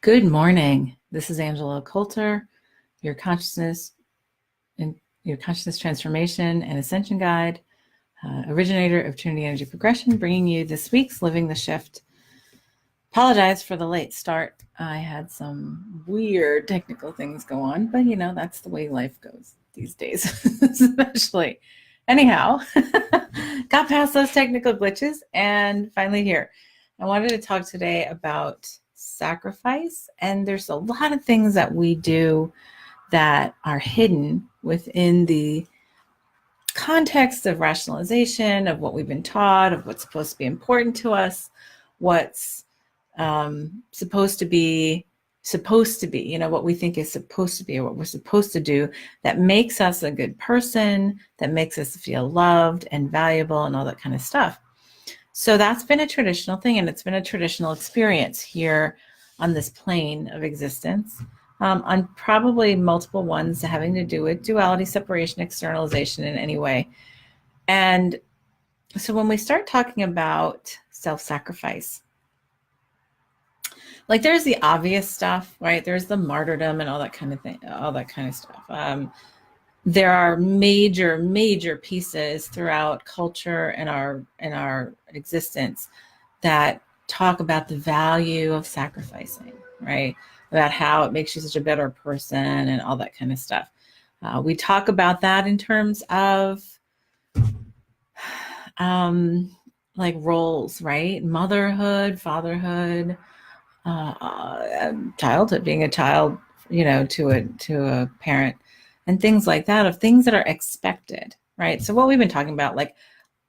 Good morning. This is Angela Coulter, your consciousness and your consciousness transformation and ascension guide, originator of Trinity Energy Progression, bringing you this week's Living the Shift. Apologize for the late start. I had some weird technical things go on, but that's the way life goes these days, especially. Anyhow, got past those technical glitches and finally here. I wanted to talk today about sacrifice, and there's a lot of things that we do that are hidden within the context of rationalization of what we've been taught, of what's supposed to be important to us, what's supposed to be, what we think is supposed to be, or what we're supposed to do, that makes us a good person, that makes us feel loved and valuable and all that kind of stuff. So that's been a traditional thing, and it's been a traditional experience here on this plane of existence, on probably multiple ones having to do with duality, separation, externalization in any way. And so when we start talking about self-sacrifice, like there's the obvious stuff, right? There's the martyrdom and all that kind of thing, all that kind of stuff. There are major pieces throughout culture and our existence that talk about the value of sacrificing, right? About how it makes you such a better person and all that kind of stuff. We talk about that in terms of like roles, right? Motherhood, fatherhood, childhood, being a child, to a parent, and things like that, of things that are expected, right? So what we've been talking about, like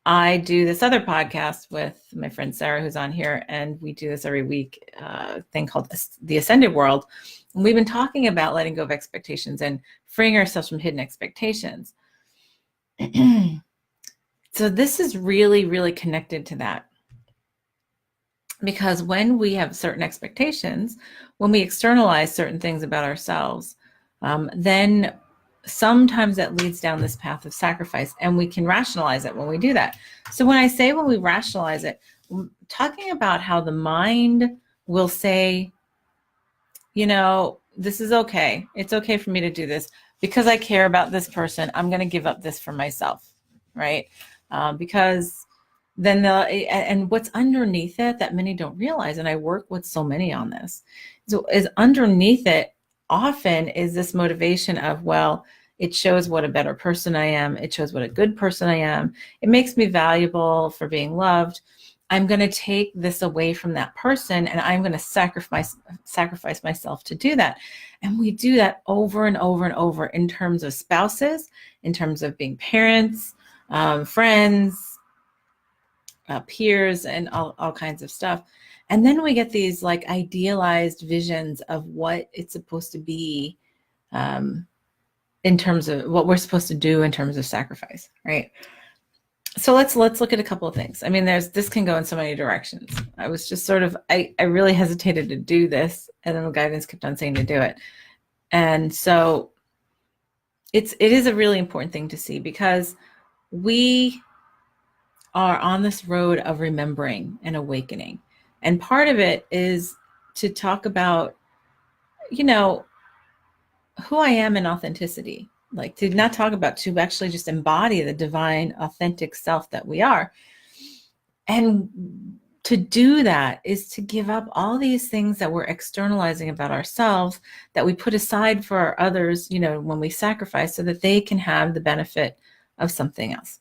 I do this other podcast with my friend Sarah, who's on here, and we do this every week, thing called The Ascended World. And we've been talking about letting go of expectations and freeing ourselves from hidden expectations. So this is really connected to that. Because when we have certain expectations, when we externalize certain things about ourselves, then sometimes that leads down this path of sacrifice, and we can rationalize it when we do that. So when I say when we rationalize it, I'm talking about how the mind will say, this is okay. It's okay for me to do this because I care about this person. I'm going to give up this for myself, right? Because then and what's underneath it that many don't realize, and I work with so many on this, is underneath it often is this motivation of, well, it shows what a better person I am. It shows what a good person I am. It makes me valuable for being loved. I'm going to take this away from that person, and I'm going to sacrifice myself to do that. And we do that over and over and over in terms of spouses, in terms of being parents, friends, peers, and all kinds of stuff. And then we get these like idealized visions of what it's supposed to be, in terms of what we're supposed to do in terms of sacrifice, right? So let's look at a couple of things. I mean, this can go in so many directions. I was just sort of, I really hesitated to do this, and then the guidance kept on saying to do it. And so it is a really important thing to see, because we are on this road of remembering and awakening. And part of it is to talk about, who I am in authenticity, like to not talk about, to actually just embody the divine, authentic self that we are. And to do that is to give up all these things that we're externalizing about ourselves, that we put aside for others, when we sacrifice, so that they can have the benefit of something else.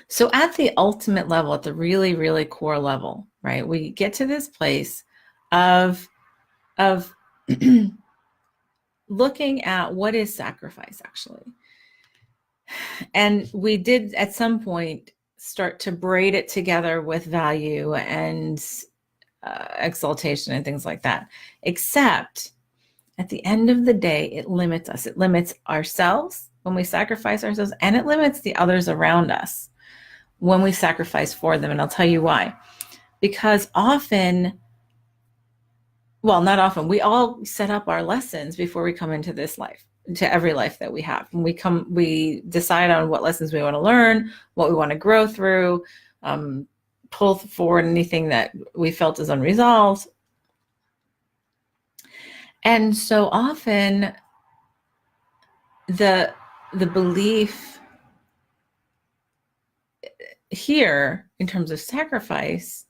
So at the ultimate level, at the really core level, right, we get to this place of looking at what is sacrifice actually. And we did at some point start to braid it together with value and exaltation and things like that. Except at the end of the day, it limits us. It limits ourselves when we sacrifice ourselves, and it limits the others around us when we sacrifice for them. And I'll tell you why. Because often, well, not often, we all set up our lessons before we come into this life, to every life that we have. When we decide on what lessons we want to learn, what we want to grow through, pull forward anything that we felt is unresolved. And so often the belief here in terms of sacrifice,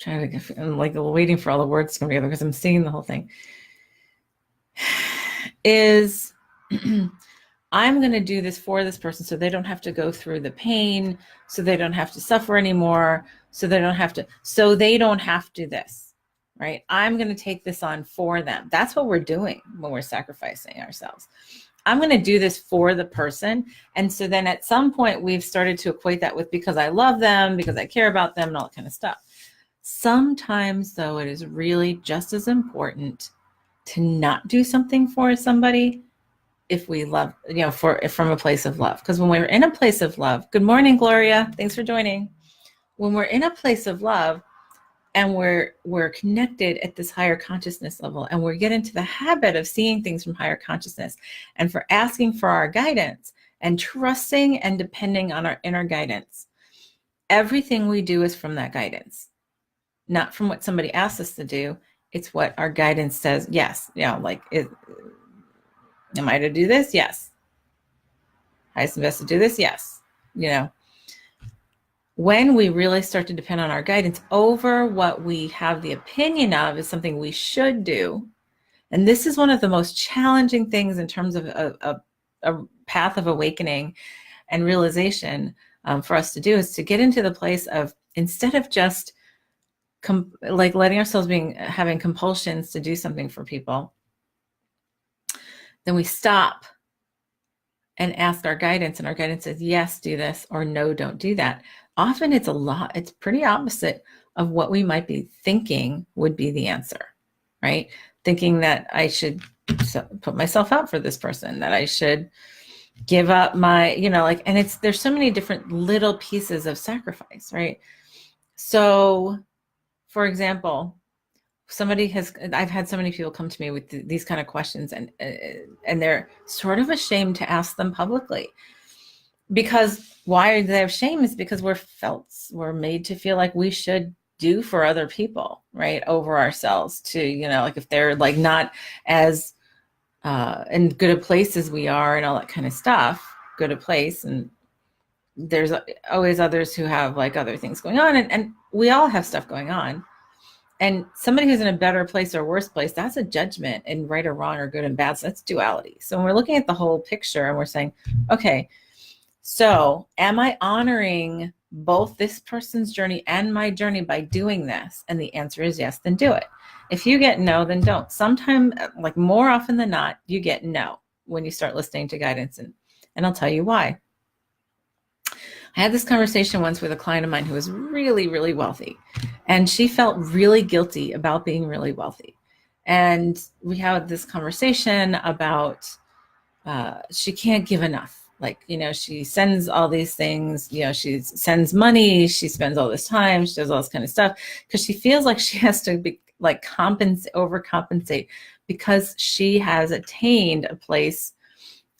I'm like waiting for all the words to come together because I'm seeing the whole thing, is I'm going to do this for this person so they don't have to go through the pain, so they don't have to suffer anymore, so they don't have to this, right? I'm going to take this on for them. That's what we're doing when we're sacrificing ourselves. I'm going to do this for the person. And so then at some point we've started to equate that with because I love them, because I care about them and all that kind of stuff. Sometimes though, it is really just as important to not do something for somebody if we love, from a place of love. Because when we're in a place of love, good morning, Gloria. Thanks for joining. When we're in a place of love and we're connected at this higher consciousness level, and we get into the habit of seeing things from higher consciousness and for asking for our guidance and trusting and depending on our inner guidance, everything we do is from that guidance, not from what somebody asks us to do. It's what our guidance says. Yes. Am I to do this? Yes. Highest and best to do this? Yes. When we really start to depend on our guidance over what we have the opinion of is something we should do. And this is one of the most challenging things in terms of a path of awakening and realization for us to do, is to get into the place of, instead of just letting ourselves having compulsions to do something for people, then we stop and ask our guidance, and our guidance says, yes, do this, or no, don't do that. Often it's pretty opposite of what we might be thinking would be the answer, right? Thinking that I should put myself out for this person, that I should give up my, and there's so many different little pieces of sacrifice, right? So, for example, I've had so many people come to me with these kind of questions, and they're sort of ashamed to ask them publicly. Because why are they ashamed? Is because we're made to feel like we should do for other people, right, over ourselves, to, if they're not as in good a place as we are and all that kind of stuff, good a place. And there's always others who have other things going on, and we all have stuff going on. And somebody who's in a better place or worse place, that's a judgment, and right or wrong or good and bad. So that's duality. So when we're looking at the whole picture and we're saying, okay, so am I honoring both this person's journey and my journey by doing this? And the answer is yes, then do it. If you get no, then don't. Sometimes, more often than not, you get no when you start listening to guidance. And I'll tell you why. I had this conversation once with a client of mine who was really, really wealthy, and she felt really guilty about being really wealthy. And we had this conversation about she can't give enough. She sends all these things, she sends money, she spends all this time, she does all this kind of stuff because she feels like she has to be overcompensate because she has attained a place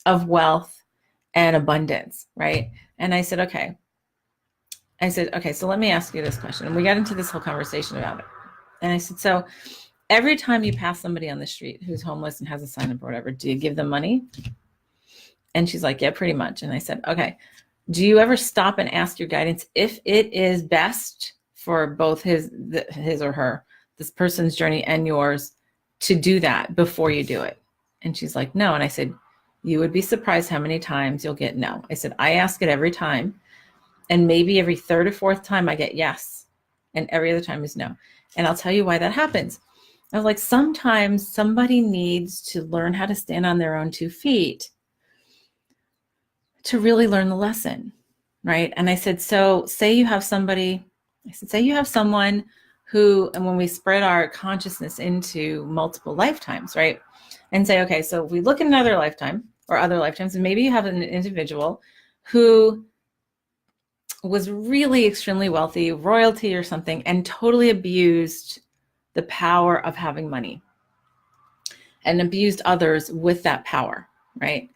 of wealth and abundance, right? And I said, okay, so let me ask you this question. And we got into this whole conversation about it. And I said, so every time you pass somebody on the street who's homeless and has a sign up or whatever, do you give them money? And she's like, yeah, pretty much. And I said, okay, do you ever stop and ask your guidance if it is best for both his or her, this person's journey and yours, to do that before you do it? And she's like, no. And I said, you would be surprised how many times you'll get no. I said, I ask it every time. And maybe every third or fourth time I get yes. And every other time is no. And I'll tell you why that happens. I was like, sometimes somebody needs to learn how to stand on their own 2 feet to really learn the lesson, right? And I said, so say you have someone who, and when we spread our consciousness into multiple lifetimes, right? And say, okay, so if we look at another lifetime or other lifetimes, and maybe you have an individual who was really extremely wealthy, royalty or something, and totally abused the power of having money and abused others with that power, right?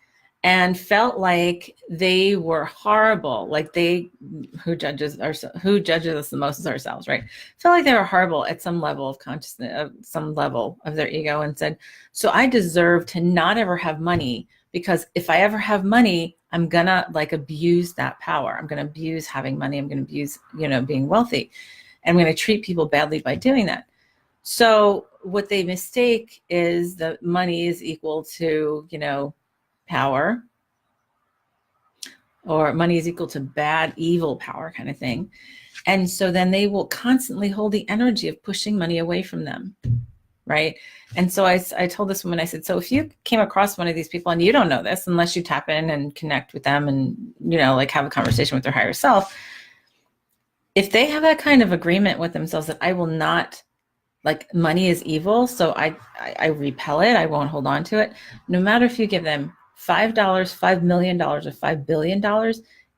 and felt like they were horrible, like who judges us the most is ourselves, right? Felt like they were horrible at some level of consciousness, some level of their ego, and said, so I deserve to not ever have money, because if I ever have money, I'm gonna like abuse that power. I'm gonna abuse having money. I'm gonna abuse, being wealthy. And I'm gonna treat people badly by doing that. So what they mistake is that money is equal to, power, or money is equal to bad, evil power kind of thing. And so then they will constantly hold the energy of pushing money away from them, right? And so I told this woman, I said, so if you came across one of these people, and you don't know this unless you tap in and connect with them and, like have a conversation with their higher self, if they have that kind of agreement with themselves that I will not, like, money is evil, so I repel it, I won't hold on to it, no matter if you give them $5, $5 million, or $5 billion,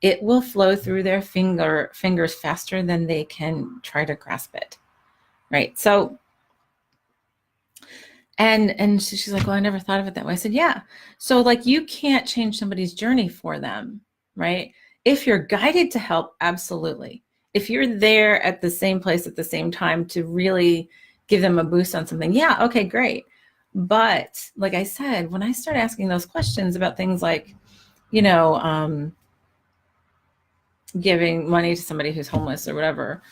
it will flow through their fingers faster than they can try to grasp it, right? So, and she's like, well, I never thought of it that way. I said, yeah. So like, you can't change somebody's journey for them, right? If you're guided to help, absolutely. If you're there at the same place at the same time to really give them a boost on something, yeah, okay, great. But like I said, when I start asking those questions about things like, giving money to somebody who's homeless or whatever,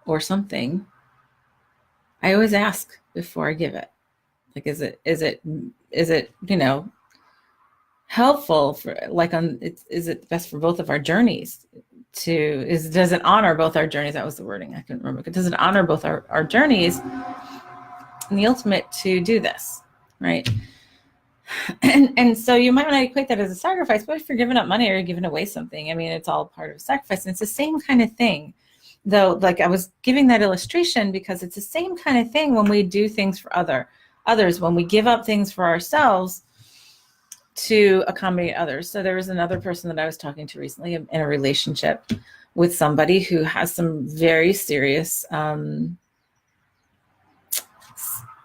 or something, I always ask before I give it. Like, is it helpful for, like, is it best for both of our journeys? Does it honor both our journeys? That was the wording, I couldn't remember. Does it honor both our journeys and the ultimate to do this, right? And so you might not equate that as a sacrifice, but if you're giving up money or you're giving away something, I mean, it's all part of sacrifice. And it's the same kind of thing, though. Like, I was giving that illustration because it's the same kind of thing when we do things for others, when we give up things for ourselves to accommodate others. So there was another person that I was talking to recently in a relationship with somebody who has some very serious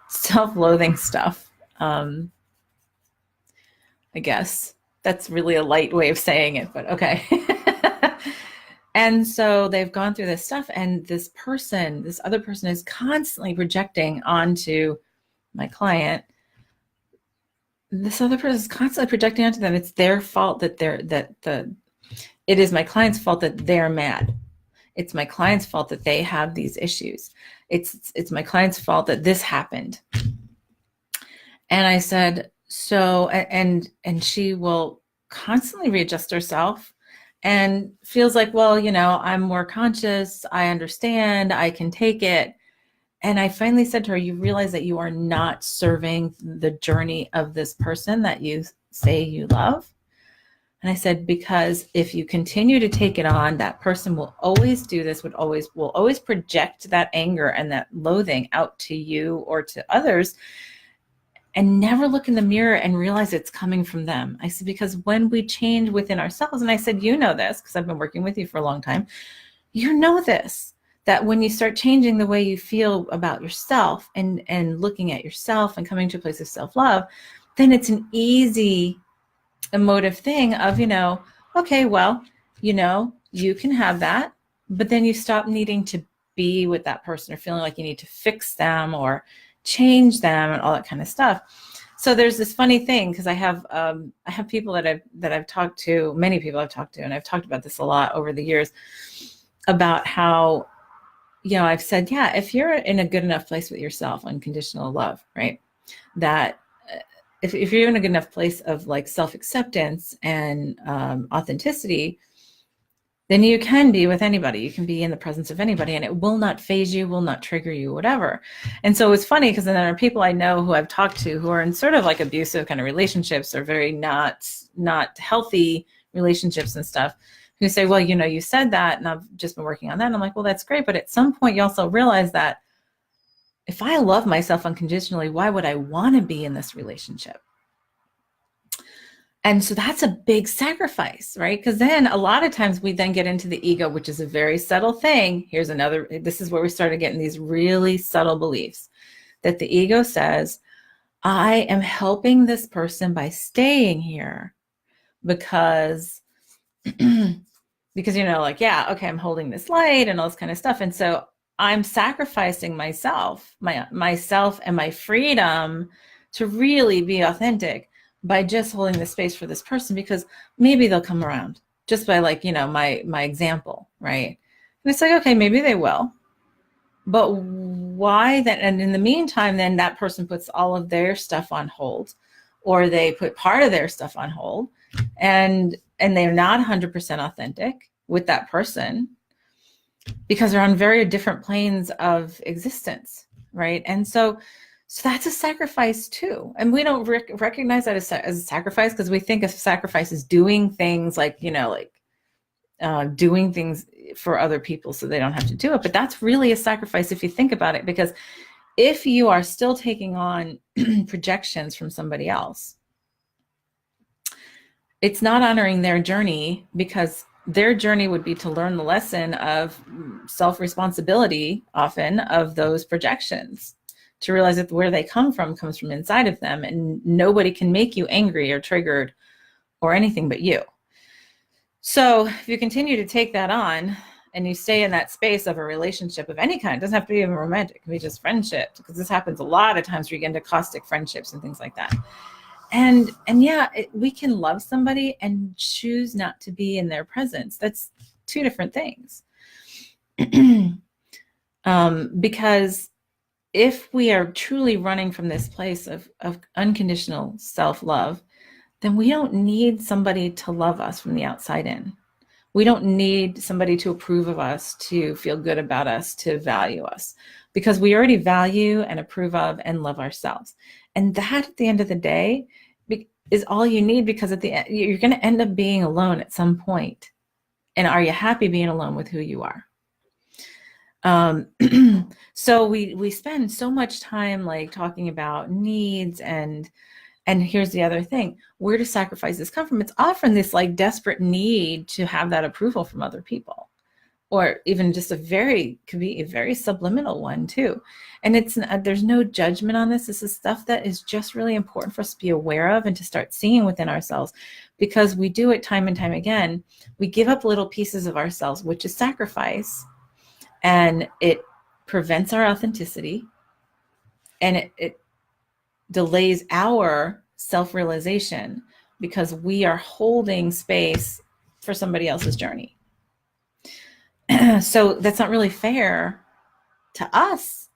self-loathing stuff. I guess that's really a light way of saying it, but okay. And so they've gone through this stuff, and this other person is constantly projecting onto my client. This other person is constantly projecting onto them. It's their fault it is my client's fault that they're mad. It's my client's fault that they have these issues. It's my client's fault that this happened. And I said, so, and she will constantly readjust herself and feels like, well, I'm more conscious, I understand, I can take it. And I finally said to her, you realize that you are not serving the journey of this person that you say you love? And I said, because if you continue to take it on, that person will always do this, will always project that anger and that loathing out to you or to others, and never look in the mirror and realize it's coming from them. I said, because when we change within ourselves, and I said, you know this, because I've been working with you for a long time, you know this, that when you start changing the way you feel about yourself and looking at yourself and coming to a place of self-love, then it's an easy emotive thing of, okay, well, you can have that, but then you stop needing to be with that person or feeling like you need to fix them or change them and all that kind of stuff. So there's this funny thing, because I have people that I've talked to, many people I've talked to, and I've talked about this a lot over the years, about how, I've said, yeah, if you're in a good enough place with yourself, unconditional love, right? That if you're in a good enough place of like self-acceptance and authenticity, then you can be with anybody. You can be in the presence of anybody, and it will not phase you, will not trigger you, whatever. And so it's funny, because then there are people I know who I've talked to who are in sort of like abusive kind of relationships, or very not healthy relationships and stuff, who say, well, you said that, and I've just been working on that. And I'm like, well, that's great. But at some point you also realize that if I love myself unconditionally, why would I want to be in this relationship? And so that's a big sacrifice, right? Because then a lot of times we then get into the ego, which is a very subtle thing. This is where we started getting these really subtle beliefs, that the ego says, I am helping this person by staying here, because because, you know, like, yeah, okay, I'm holding this light and all this kind of stuff. And so I'm sacrificing myself and my freedom to really be authentic by just holding the space for this person, because maybe they'll come around just by, like, you know, my example, right? And it's like, okay, maybe they will, but why then? And in the meantime, then that person puts all of their stuff on hold, or they put part of their stuff on hold, and they're not 100% authentic with that person because they're on very different planes of existence, right? And so that's a sacrifice too. And we don't recognize that as a sacrifice, because we think of sacrifice as doing things like, you know, like doing things for other people so they don't have to do it. But that's really a sacrifice if you think about it, because if you are still taking on projections from somebody else, it's not honoring their journey, because their journey would be to learn the lesson of self-responsibility, often, of those projections, to realize that where they come from comes from inside of them, and nobody can make you angry or triggered or anything but you. So if you continue to take that on and you stay in that space of a relationship of any kind, it doesn't have to be even romantic, it can be just friendships, because this happens a lot of times where you get into caustic friendships and things like that. And yeah, we can love somebody and choose not to be in their presence. That's two different things. Because if we are truly running from this place of unconditional self-love, then we don't need somebody to love us from the outside in. We don't need somebody to approve of us, to feel good about us, to value us, because we already value and approve of and love ourselves. And that, at the end of the day, is all you need, because at the end, you're going to end up being alone at some point. And are you happy being alone with who you are? So we spend so much time, like, talking about needs, and here's the other thing: where do sacrifices come from? It's often this, like, desperate need to have that approval from other people, or even just could be a very subliminal one too. And there's no judgment on this. This is stuff that is just really important for us to be aware of and to start seeing within ourselves, because we do it time and time again. We give up little pieces of ourselves, which is sacrifice, and it prevents our authenticity, and it delays our self-realization, because we are holding space for somebody else's journey. So that's not really fair to us,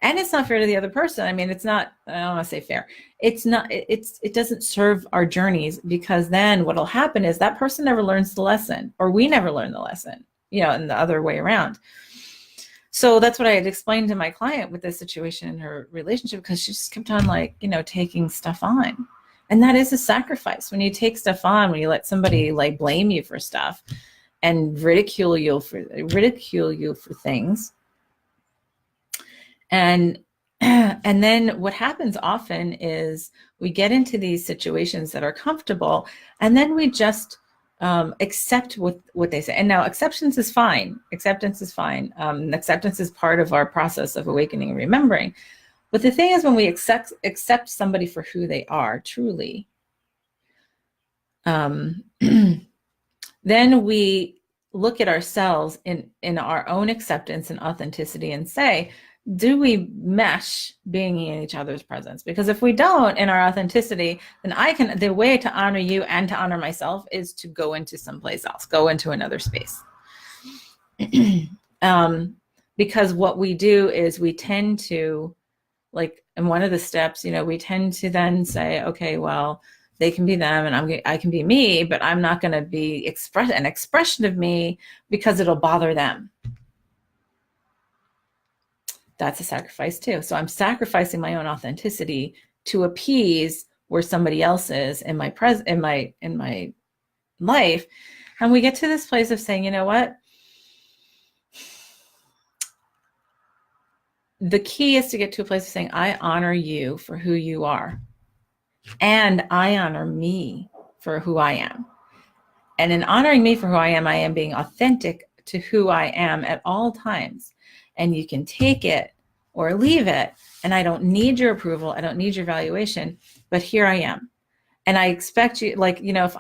and it's not fair to the other person. I mean, it's not, I don't want to say fair. It's not, it doesn't serve our journeys, because then what'll happen is that person never learns the lesson, or we never learn the lesson, you know, and the other way around. So that's what I had explained to my client with this situation in her relationship, because she just kept on, like, you know, taking stuff on. And that is a sacrifice. When you take stuff on, when you let somebody, like, blame you for stuff and ridicule you for things. And then what happens often is we get into these situations that are comfortable, and then we just accept what they say. And now acceptance is fine. Acceptance is fine. Acceptance is part of our process of awakening and remembering. But the thing is, when we accept somebody for who they are truly, then we look at ourselves in our own acceptance and authenticity and say, do we mesh being in each other's presence? Because if we don't, in our authenticity, then the way to honor you and to honor myself is to go into someplace else, go into another space. Because what we do is we tend to, like, in one of the steps, you know, we tend to then say, okay, well, they can be them and I can be me, but I'm not going to be an expression of me because it'll bother them. That's a sacrifice too. So I'm sacrificing my own authenticity to appease where somebody else is in my life. And we get to this place of saying, you know what? The key is to get to a place of saying, I honor you for who you are, and I honor me for who I am. And in honoring me for who I am being authentic to who I am at all times. And you can take it or leave it. And I don't need your approval. I don't need your valuation. But here I am. And I expect you, like, if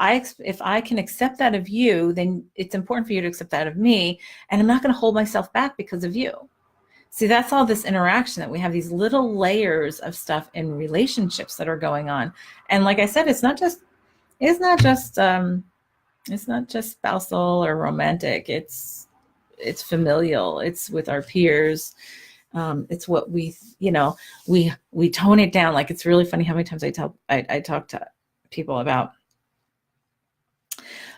I can accept that of you, then it's important for you to accept that of me. And I'm not going to hold myself back because of you. See, that's all this interaction, that we have these little layers of stuff in relationships that are going on. And like I said, it's not just spousal or romantic. It's familial. It's with our peers. It's what we tone it down. Like, it's really funny how many times I talk to people about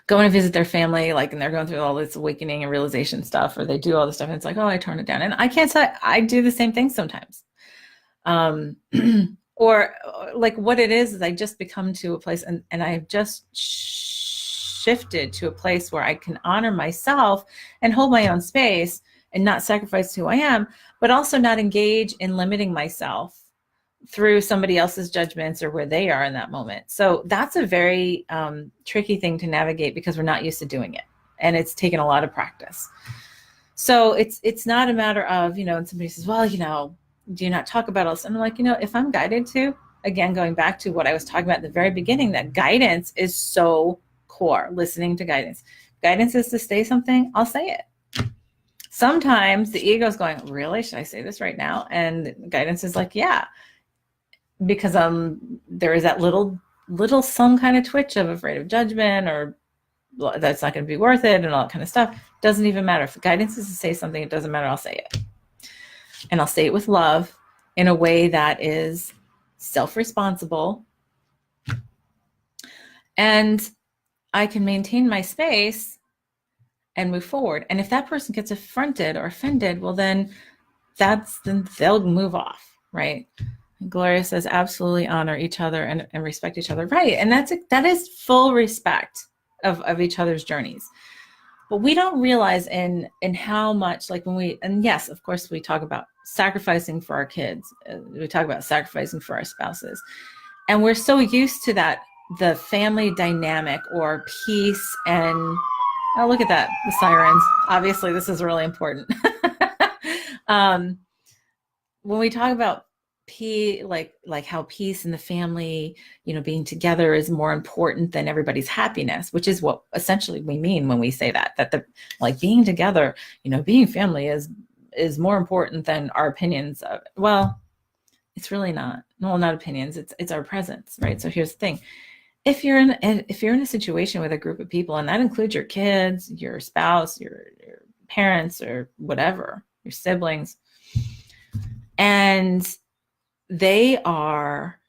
going to visit their family, like, and they're going through all this awakening and realization stuff, or they do all this stuff, and it's like, oh, I tone it down. And I can't say I do the same thing sometimes. Or like, what it is I just become to a place, and I've just shifted to a place where I can honor myself and hold my own space and not sacrifice who I am, but also not engage in limiting myself through somebody else's judgments or where they are in that moment. So that's a very tricky thing to navigate, because we're not used to doing it. And it's taken a lot of practice. So it's not a matter of, and somebody says, well, do you not talk about all this? And I'm like, if I'm guided to, again, going back to what I was talking about at the very beginning, that guidance is so core. Listening to guidance. Guidance is to say something, I'll say it. Sometimes the ego is going, really? Should I say this right now? And guidance is like, yeah. Because there is that little some kind of twitch of afraid of judgment, or that's not going to be worth it, and all that kind of stuff. Doesn't even matter. If guidance is to say something, it doesn't matter. I'll say it. And I'll say it with love, in a way that is self-responsible. And I can maintain my space and move forward. And if that person gets affronted or offended, well, then they'll move off, right? Gloria says, absolutely honor each other and respect each other. Right. And that is full respect of each other's journeys. But we don't realize in how much, like, and yes, of course, we talk about sacrificing for our kids. We talk about sacrificing for our spouses. And we're so used to that, the family dynamic or peace. And oh, look at that, the sirens. Obviously, this is really important. When we talk about like how peace in the family, being together is more important than everybody's happiness, which is what essentially we mean when we say that the, like, being together, being family is more important than our opinions. Well, it's really not. No, not opinions. It's our presence, right? So here's the thing. If you're in a situation with a group of people, and that includes your kids, your spouse, your parents, or whatever, your siblings, and they are,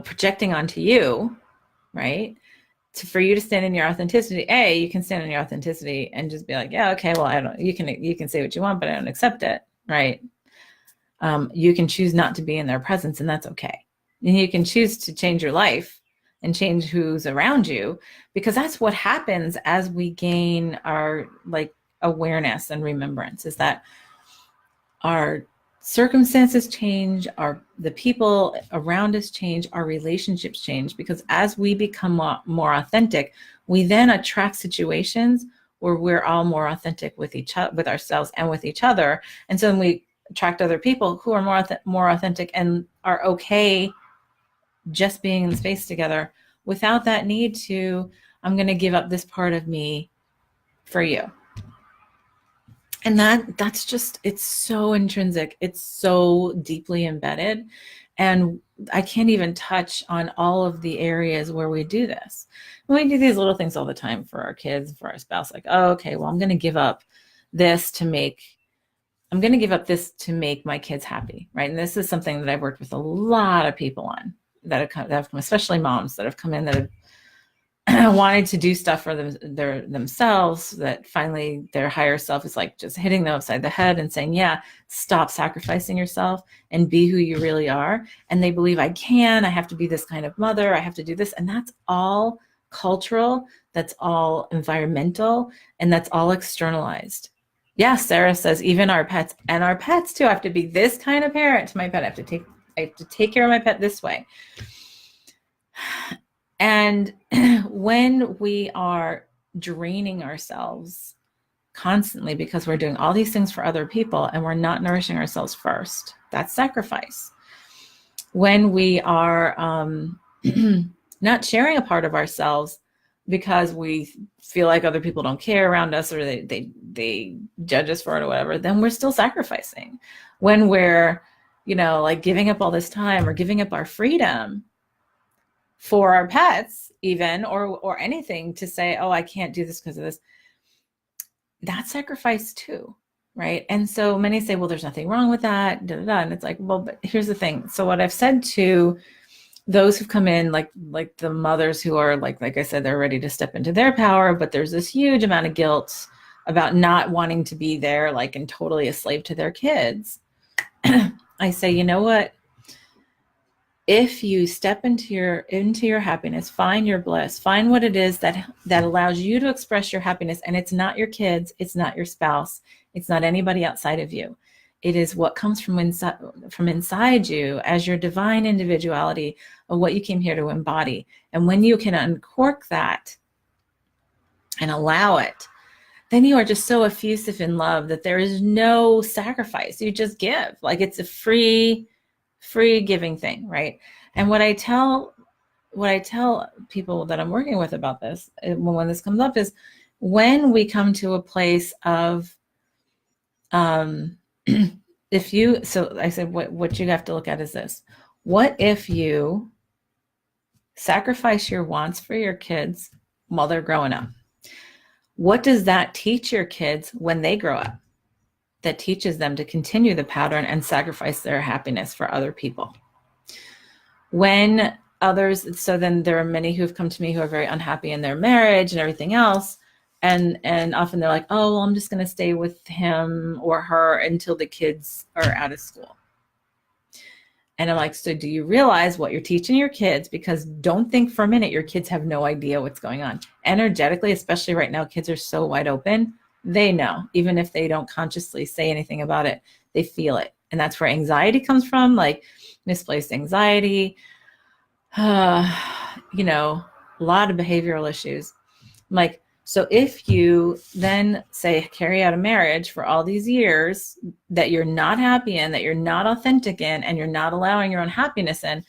projecting onto you, right? For you to stand in your authenticity, you can stand in your authenticity and just be like, yeah, okay, well, you can say what you want, but I don't accept it, right? You can choose not to be in their presence, and that's okay. And you can choose to change your life and change who's around you, because that's what happens as we gain our, like, awareness and remembrance, is that our circumstances change, the people around us change, our relationships change, because as we become more authentic, we then attract situations where we're all more authentic with with ourselves and with each other. And so then we attract other people who are more authentic and are okay just being in space together without that need to, I'm going to give up this part of me for you. And that's just, it's so intrinsic. It's so deeply embedded. And I can't even touch on all of the areas where we do this. We do these little things all the time for our kids, for our spouse, like, oh, okay, well, I'm going to give up this to make my kids happy, right? And this is something that I've worked with a lot of people on that have come, especially moms that have come in that have wanted to do stuff for themselves, that finally their higher self is like just hitting them upside the head and saying, yeah, stop sacrificing yourself and be who you really are. And they believe, I have to be this kind of mother, I have to do this. And that's all cultural, that's all environmental, and that's all externalized. Yeah, Sarah says, even our pets, and our pets too, I have to be this kind of parent to my pet. I have to take care of my pet this way. And when we are draining ourselves constantly because we're doing all these things for other people and we're not nourishing ourselves first, that's sacrifice. When we are not sharing a part of ourselves because we feel like other people don't care around us, or they judge us for it or whatever, then we're still sacrificing. When we're, like giving up all this time or giving up our freedom for our pets even, or anything, to say, oh, I can't do this because of this, that's sacrifice too, right? And so many say, well, there's nothing wrong with that, and it's like, well, but here's the thing. So what I've said to those who've come in, like the mothers who are like I said, they're ready to step into their power, but there's this huge amount of guilt about not wanting to be there, like, and totally a slave to their kids. I say, you know what? If you step into your happiness, find your bliss, find what it is that allows you to express your happiness. And it's not your kids, it's not your spouse, it's not anybody outside of you. It is what comes from inside you as your divine individuality of what you came here to embody. And when you can uncork that and allow it, then you are just so effusive in love that there is no sacrifice. You just give. Like, it's a free giving thing, right? And what I tell people that I'm working with about this, when this comes up, is when we come to a place of, so I said, what you have to look at is this: what if you sacrifice your wants for your kids while they're growing up? What does that teach your kids when they grow up? That teaches them to continue the pattern and sacrifice their happiness for other people. When others, so then there are many who've come to me who are very unhappy in their marriage and everything else. And often they're like, oh, well, I'm just going to stay with him or her until the kids are out of school. And I'm like, so do you realize what you're teaching your kids? Because don't think for a minute your kids have no idea what's going on. Energetically, especially right now, kids are so wide open. They know, even if they don't consciously say anything about it, they feel it. And that's where anxiety comes from, like misplaced anxiety, a lot of behavioral issues. Like, so if you then say, carry out a marriage for all these years that you're not happy in, that you're not authentic in, and you're not allowing your own happiness in,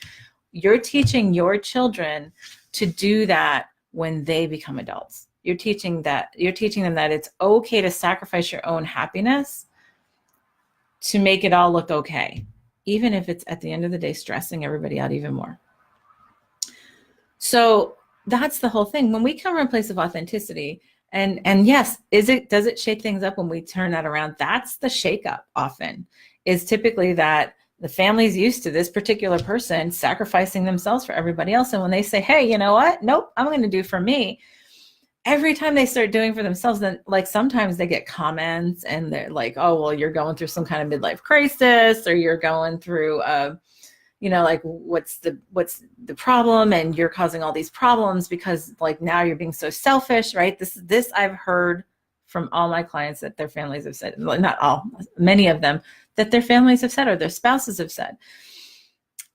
you're teaching your children to do that when they become adults. You're teaching them that it's okay to sacrifice your own happiness to make it all look okay, even if it's at the end of the day stressing everybody out even more. So that's the whole thing. When we come from a place of authenticity, and yes, does it shake things up when we turn that around? That's the shakeup often, is typically that the family's used to this particular person sacrificing themselves for everybody else. And when they say, hey, you know what? Nope, I'm going to do for me. Every time they start doing for themselves, then like sometimes they get comments and they're like, oh, well, you're going through some kind of midlife crisis, or you're going through like what's the problem, and you're causing all these problems because like now you're being so selfish, right? This I've heard from all my clients that their families have said, not all, many of them, that their families have said or their spouses have said.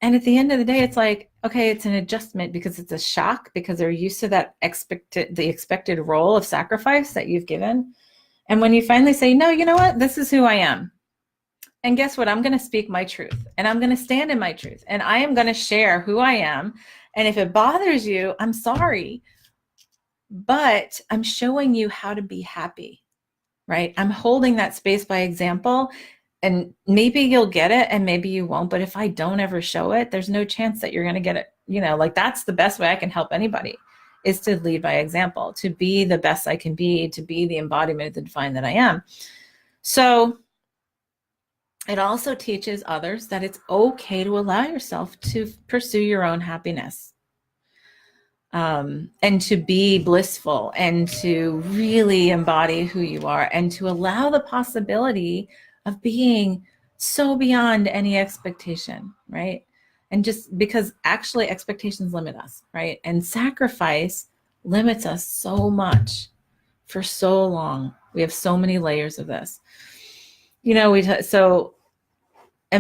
And at the end of the day, it's like, okay, it's an adjustment because it's a shock, because they're used to that the expected role of sacrifice that you've given. And when you finally say, no, you know what, this is who I am. And guess what? I'm going to speak my truth, and I'm going to stand in my truth, and I am going to share who I am. And if it bothers you, I'm sorry, but I'm showing you how to be happy, right? I'm holding that space by example. And maybe you'll get it and maybe you won't. But if I don't ever show it, there's no chance that you're going to get it. Like that's the best way I can help anybody, is to lead by example, to be the best I can be, to be the embodiment of the divine that I am. So it also teaches others that it's okay to allow yourself to pursue your own happiness, and to be blissful, and to really embody who you are, and to allow the possibility of being so beyond any expectation, right? And just because actually expectations limit us, right? And sacrifice limits us so much for so long. We have so many layers of this. And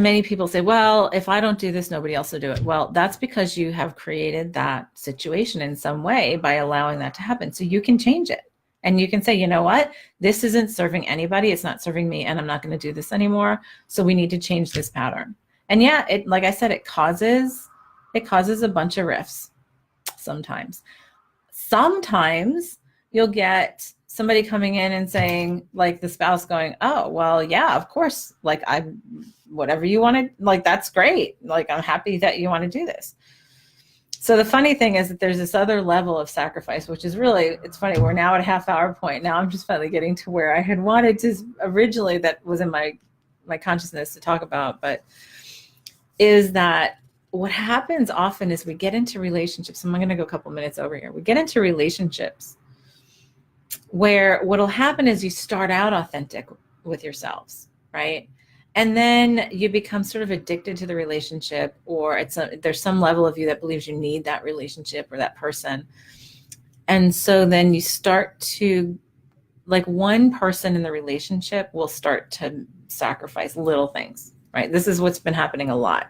many people say, well, if I don't do this, nobody else will do it. Well, that's because you have created that situation in some way by allowing that to happen. So you can change it. And you can say, you know what, this isn't serving anybody. It's not serving me, and I'm not going to do this anymore. So we need to change this pattern. And yeah, like I said, it causes a bunch of rifts. sometimes. Sometimes you'll get somebody coming in and saying, like the spouse going, oh, well, yeah, of course, like whatever you want to, like, that's great. Like, I'm happy that you want to do this. So the funny thing is that there's this other level of sacrifice, which is really, it's funny, we're now at a half-hour point. Now I'm just finally getting to where I had wanted to originally, that was in my consciousness to talk about, but is that what happens often is we get into relationships, and I'm going to go a couple minutes over here. We get into relationships where what'll happen is you start out authentic with yourselves, right? And then you become sort of addicted to the relationship, or there's some level of you that believes you need that relationship or that person. And so then you start to, like, one person in the relationship will start to sacrifice little things, right? This is what's been happening a lot.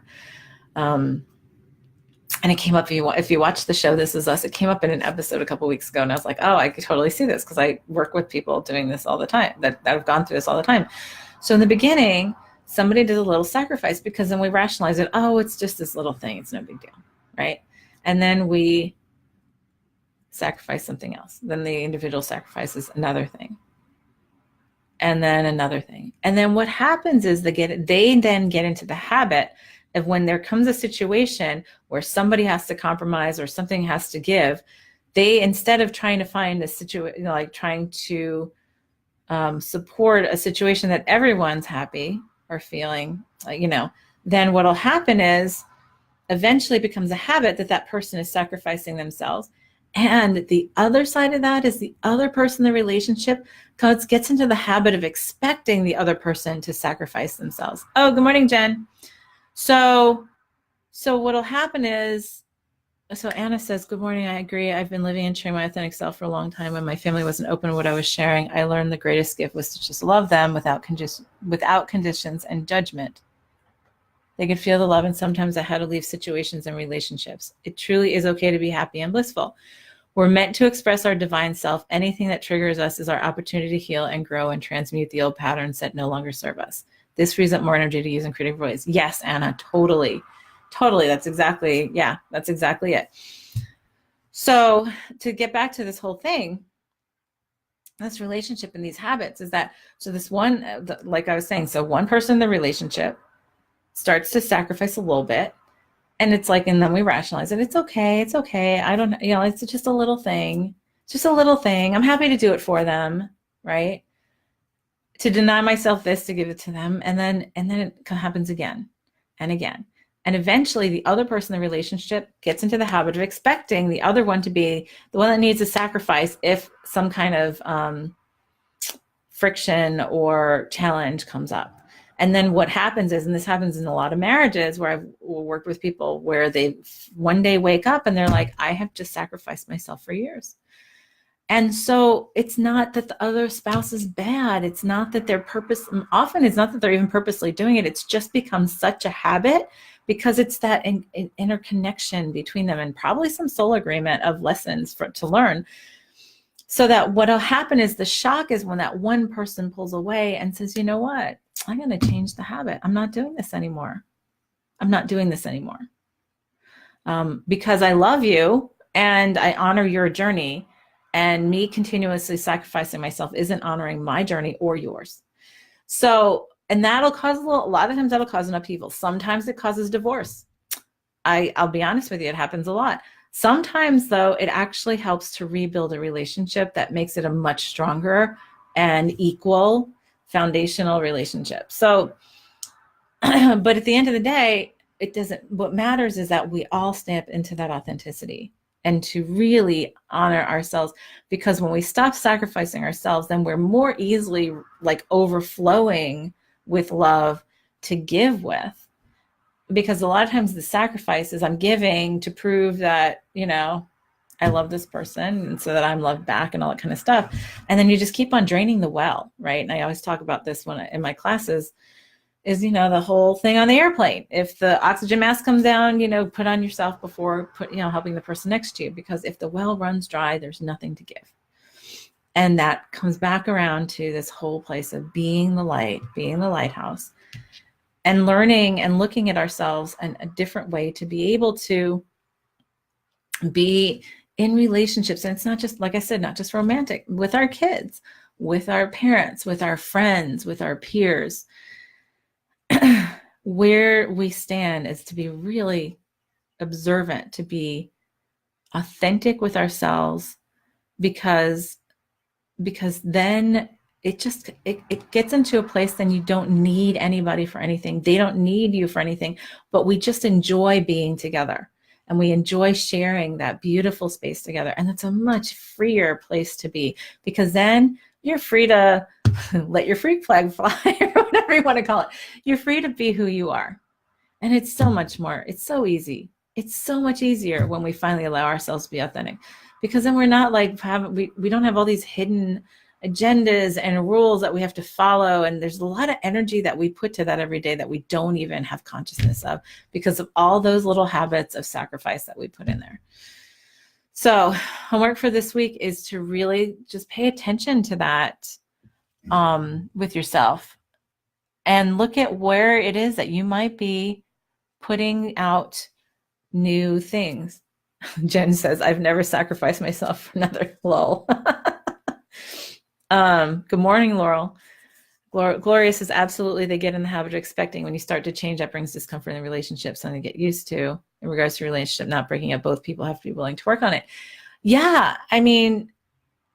And it came up, if you watch the show This Is Us, it came up in an episode a couple weeks ago, and I was like, oh, I could totally see this, because I work with people doing this all the time, that have gone through this all the time. So in the beginning, somebody did a little sacrifice, because then we rationalize it. Oh, it's just this little thing. It's no big deal, right? And then we sacrifice something else. Then the individual sacrifices another thing. And then another thing. And then what happens is they then get into the habit of, when there comes a situation where somebody has to compromise or something has to give, they, instead of trying to find a situation, like trying to support a situation that everyone's happy or feeling, then what'll happen is eventually it becomes a habit that person is sacrificing themselves. And the other side of that is the other person in the relationship gets into the habit of expecting the other person to sacrifice themselves. Oh, good morning, Jen. So what'll happen is, so Anna says, good morning, I agree. I've been living and sharing my authentic self for a long time. When my family wasn't open to what I was sharing, I learned the greatest gift was to just love them without conditions and judgment. They could feel the love, and sometimes I had to leave situations and relationships. It truly is okay to be happy and blissful. We're meant to express our divine self. Anything that triggers us is our opportunity to heal and grow and transmute the old patterns that no longer serve us. This frees up more energy to use in creative ways. Yes, Anna, totally. That's exactly it. So to get back to this whole thing, this relationship and these habits is that, so this one, like I was saying, so one person in the relationship starts to sacrifice a little bit, and it's like, and then we rationalize it. It's okay. I don't, it's just a little thing. It's just a little thing. I'm happy to do it for them, right? To deny myself this, to give it to them. And then it happens again and again. And eventually the other person in the relationship gets into the habit of expecting the other one to be the one that needs a sacrifice if some kind of friction or challenge comes up. And then what happens is, and this happens in a lot of marriages where I've worked with people, where they one day wake up and they're like, I have just sacrificed myself for years. And so it's not that the other spouse is bad. It's not that often it's not that they're even purposely doing it. It's just become such a habit, because it's that interconnection between them, and probably some soul agreement of lessons to learn. So that what'll happen is, the shock is when that one person pulls away and says, you know what, I'm going to change the habit. I'm not doing this anymore. Because I love you and I honor your journey, and me continuously sacrificing myself isn't honoring my journey or yours. So, and that'll cause a lot of times that'll cause an upheaval. Sometimes it causes divorce. I'll be honest with you, it happens a lot. Sometimes though, it actually helps to rebuild a relationship that makes it a much stronger and equal foundational relationship. So, but at the end of the day, what matters is that we all step into that authenticity and to really honor ourselves, because when we stop sacrificing ourselves, then we're more easily like overflowing with love to give with. Because a lot of times the sacrifice is, I'm giving to prove that, I love this person, and so that I'm loved back and all that kind of stuff. And then you just keep on draining the well, right? And I always talk about this in my classes, is, the whole thing on the airplane. If the oxygen mask comes down, put on yourself before helping the person next to you, because if the well runs dry, there's nothing to give. And that comes back around to this whole place of being the light, being the lighthouse, and learning and looking at ourselves in a different way to be able to be in relationships. And it's not just, like I said, not just romantic, with our kids, with our parents, with our friends, with our peers. Where we stand is to be really observant, to be authentic with ourselves, because then it gets into a place, then you don't need anybody for anything. They don't need you for anything, but we just enjoy being together, and we enjoy sharing that beautiful space together. And it's a much freer place to be, because then you're free to let your freak flag fly, or whatever you want to call it. You're free to be who you are. And it's so much more, it's so easy. It's so much easier when we finally allow ourselves to be authentic, because then we're not like, we don't have all these hidden agendas and rules that we have to follow. And there's a lot of energy that we put to that every day that we don't even have consciousness of, because of all those little habits of sacrifice that we put in there. So homework for this week is to really just pay attention to that with yourself, and look at where it is that you might be putting out new things. Jen says, I've never sacrificed myself for another. Lol. Good morning, Laurel. Gloria says, absolutely, they get in the habit of expecting. When you start to change, that brings discomfort in the relationship, something to get used to. In regards to relationship not breaking up, both people have to be willing to work on it. Yeah, I mean,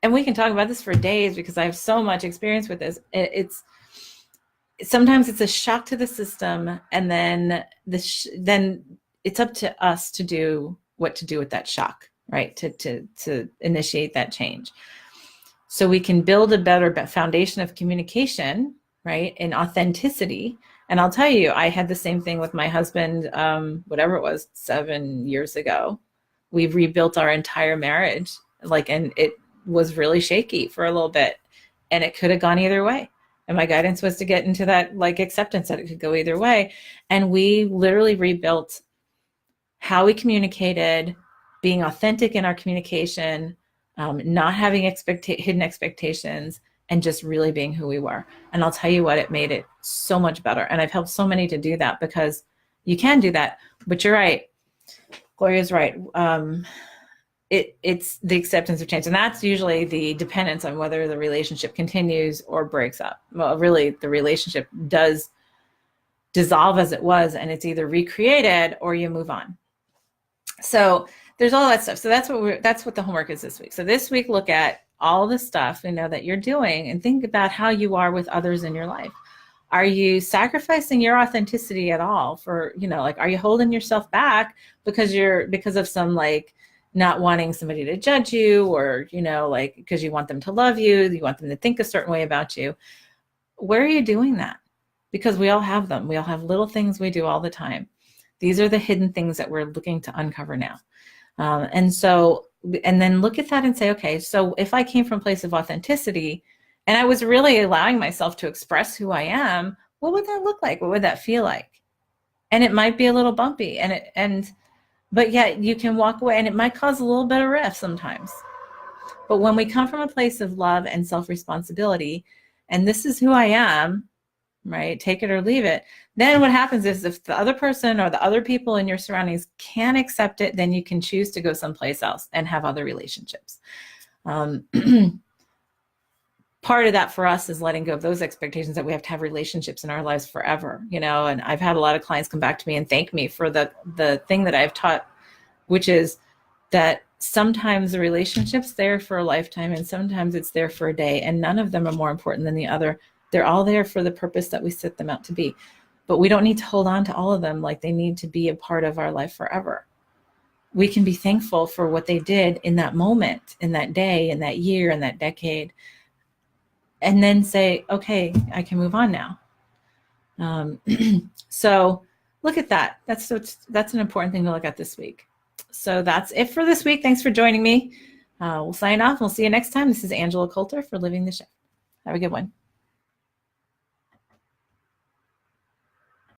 and we can talk about this for days, because I have so much experience with this. Sometimes it's a shock to the system, and then then it's up to us to do what to do with that shock, right? To initiate that change, so we can build a better foundation of communication, right, and authenticity. And I'll tell you, I had the same thing with my husband, whatever it was, 7 years ago. We've rebuilt our entire marriage, and it was really shaky for a little bit, and it could have gone either way. And my guidance was to get into that acceptance that it could go either way. And we literally rebuilt how we communicated, being authentic in our communication, not having hidden expectations, and just really being who we were. And I'll tell you what, it made it so much better. And I've helped so many to do that, because you can do that. But you're right. Gloria's right. It's the acceptance of change. And that's usually the dependence on whether the relationship continues or breaks up. Well, really, the relationship does dissolve as it was, and it's either recreated or you move on. So there's all that stuff. So that's what the homework is this week. So this week, look at all the stuff that you're doing, and think about how you are with others in your life. Are you sacrificing your authenticity at all for, are you holding yourself back because of some not wanting somebody to judge you, or, because you want them to love you, you want them to think a certain way about you? Where are you doing that? Because we all have them. We all have little things we do all the time. These are the hidden things that we're looking to uncover now. And then look at that and say, okay, so if I came from a place of authenticity and I was really allowing myself to express who I am, what would that look like? What would that feel like? And it might be a little bumpy, but yet you can walk away, and it might cause a little bit of rift sometimes. But when we come from a place of love and self-responsibility, and this is who I am, right? Take it or leave it. Then what happens is, if the other person or the other people in your surroundings can't accept it, then you can choose to go someplace else and have other relationships. Part of that for us is letting go of those expectations that we have to have relationships in our lives forever, and I've had a lot of clients come back to me and thank me for the thing that I've taught, which is that sometimes the relationship's there for a lifetime, and sometimes it's there for a day, and none of them are more important than the other. They're all there for the purpose that we set them out to be. But we don't need to hold on to all of them like they need to be a part of our life forever. We can be thankful for what they did in that moment, in that day, in that year, in that decade, and then say, okay, I can move on now. So look at that. That's an important thing to look at this week. So that's it for this week. Thanks for joining me. We'll sign off. We'll see you next time. This is Angela Coulter for Living the Shift. Have a good one.